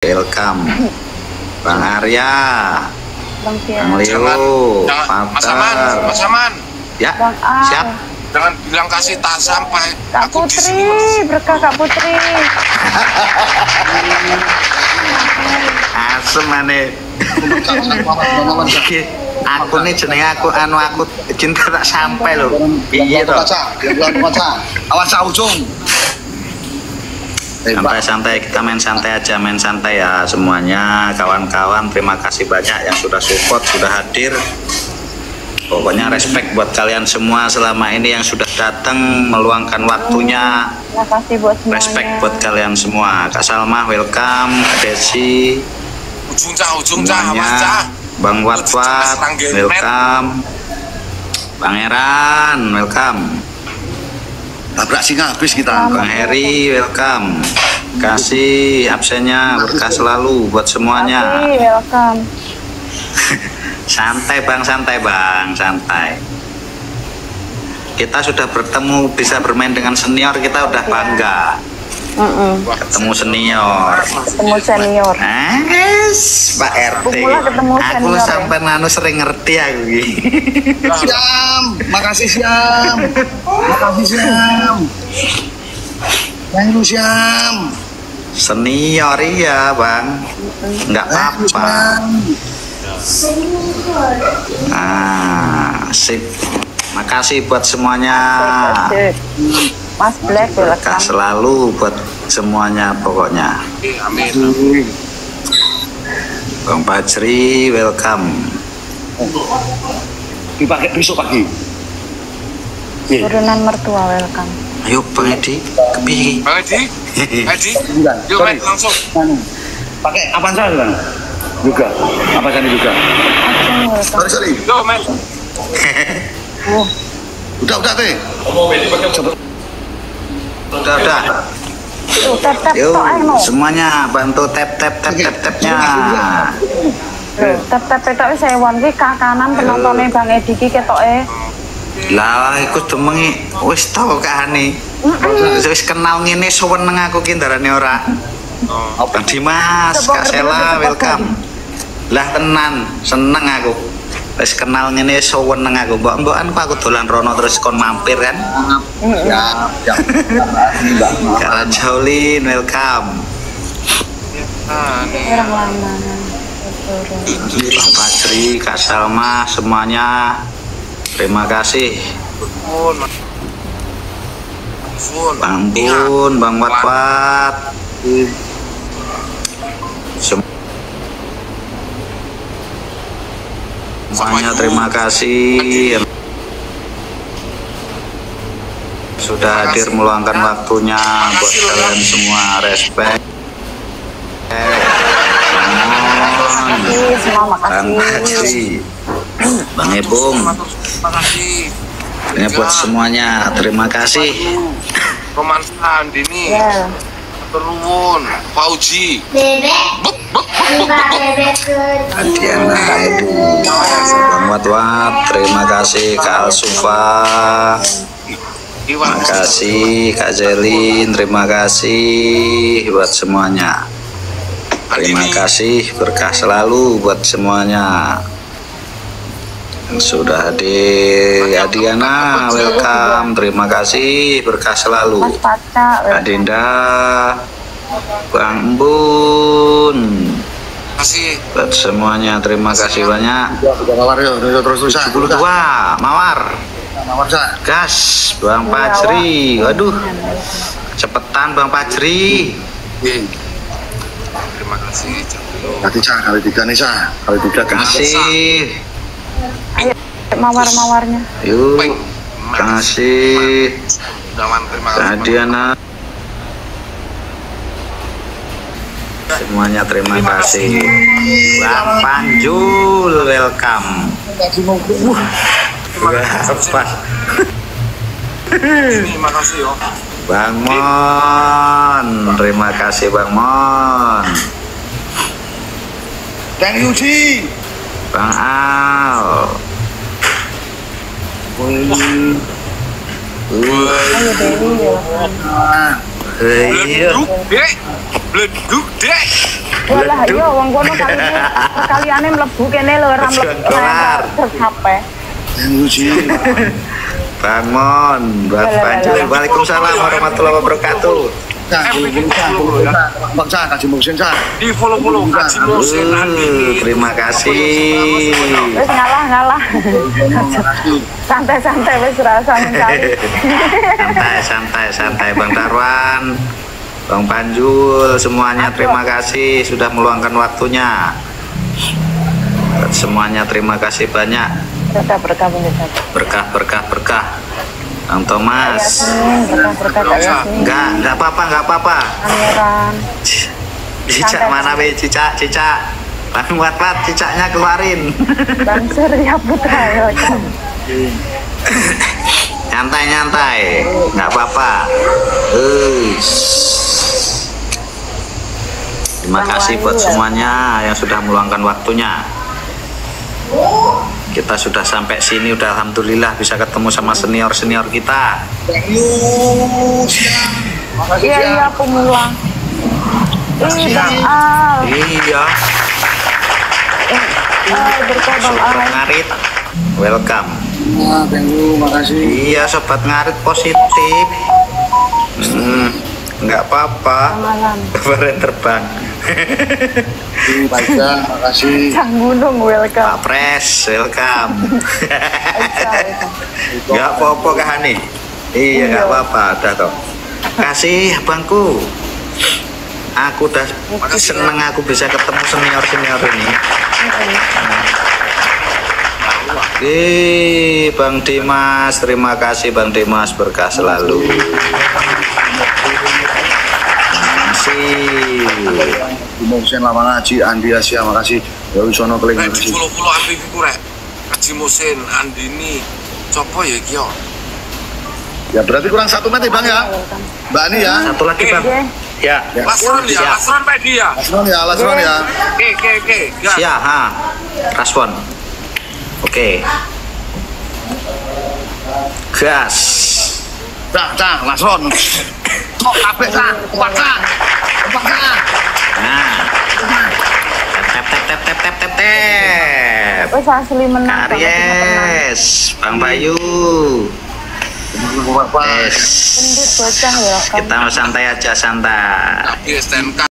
Welcome Bang Arya, Bang Leo, Mas Aman, ya, siap. Jangan bilang kasih tak sampai. Kak Putri, berkah Kak Putri. Asem aneh. Aku nih jenenge aku cinta tak sampai loh. Piye to? Awas ujung. Santai-santai, kita main santai aja, main santai ya semuanya kawan-kawan. Terima kasih banyak yang sudah support, sudah hadir. Pokoknya respect buat kalian semua selama ini yang sudah datang meluangkan waktunya. Terima kasih buat semuanya. Respect buat kalian semua. Kak Salma welcome, Kak Desi, ujung semuanya. Bang Watwat welcome, Bang Eran welcome. Tabrak singa habis kita. Bang Heri welcome. Kasih absennya berkah selalu buat semuanya. Kasih, welcome. Santai Bang, santai. Kita sudah bertemu, bisa bermain dengan senior, kita udah bangga. Ketemu senior. Pak RT. Aku sampai nanu sering ngerti aku. Siam, makasih Siam. Yang itu Siam. Senior iya Bang, nggak apa-apa. Sip. Makasih buat semuanya. Mas Black berkah selalu buat semuanya pokoknya. Amin. Bang Fajri welcome. Dipakai besok pagi. Turunan mertua welcome. Ayo Bang Edi, kepiye? Bang Edi, yuk main langsung. Pakai apa saja Bang? Juga. Apa saja juga? Sorry. Yo main. Udah teh. Udah. Tap Yuk, semuanya bantu tap-nya. Tap itu saya wangi ke kanan penontonnya Bang Edi ki ketoke. Lah iku demengi wis tau kahane. Wis kenal ngene seneng aku ki ndarane ora. Bang Dimas, Kak Sela welcome. Lah tenan, seneng aku. Wis kenal ngene seneng aku. Mbok-mbokan aku dolan rono terus kon mampir kan. Ya. Kak Jolin welcome. Orang lama. Bang Fajri, Kak Salma semuanya. Terima kasih. Bang Bun, Bang Watwat. Semuanya terima kasih sudah hadir meluangkan waktunya buat kalian semua. Respect. Bang Fajri, Bang Ebung, ini buat semuanya terima kasih. Romansan Dini, Terun, Fauji, Adiana, Bang Watwat, terima kasih. Kak Alsufa, terima kasih. Kak Zelin, terima kasih buat semuanya. Terima kasih, berkah selalu buat semuanya yang sudah hadir. Adiana welcome, terima kasih, berkah selalu. Adinda, Bang Bun, buat semuanya terima kasih banyak. Terus 72 Mawar gas. Bang Fajri, waduh cepetan Bang Fajri. terima kasih. Kali tiga nih kali tiga Kasih. Ayo mawar-mawarnya. Yuk kasih. Terima kasih. Adiana semuanya terima kasih. Bang Panjul welcome. Apa? Terima kasih yo. Bang Mon, terima kasih Bang Mon. Bang Yudi, Bang Al. Ayo Dewi welcome. Iya. Bleduk dek. Walah iya wong kono kaliane mlebu kene lho ora mlebu terus HP. Bangun, Banjul. Waalaikumsalam warahmatullahi wabarakatuh. Di follow Kaji Musin Andini. Terima kasih. Wis ngalah. Santai-santai wis rasa kali. Santai Bang Darwan, Bang Banjul, semuanya terima kasih sudah meluangkan waktunya. Semuanya terima kasih banyak. Berkah. Bang Thomas. Enggak apa-apa. Pangeran. Cicak mana be cicak. Bang buat cicaknya keluarin. Bang Surya Putra ya. Nyantai, nggak apa-apa. Terima kasih buat semuanya yang sudah meluangkan waktunya. Kita sudah sampai sini, udah alhamdulillah bisa ketemu sama senior kita. Iya pemula. Bang Al. Iya. Berkah Bang Al. Ngarit, welcome. Thank you, makasih. Iya sobat ngarit positif. Nggak apa-apa. Kemarin terbang. Baiklah, makasih. Sang Gunung welcome. Pak Pres, welcome. Nggak apa-apa kah nih? Iya nggak apa-apa, ada toh. Kasih abangku. Aku udah seneng aku bisa ketemu senior ini. Bang Dimas, terima kasih Bang Dimas, berkah selalu. Musin lama ngaji Andi Asia, makasih. Ya wis ono keling Di follow Ampi Fikurek. Kaji Musin Andini. Copo ya iki yo. Ya berarti kurang 1 menit Bang ya. Mbak Ani ya. Satu lagi Bang. Ya. Lasron Pak dia. Lasron ya. Oke. Siap, Raswon. Oke. Gas. Cah, Lasron. Kok kabeh cah, kuat cah. Nah. Tep. Wis asli menang. Aries, Bang Bayu. Pendit bocah ya. Kita mau santai aja, santai. STNK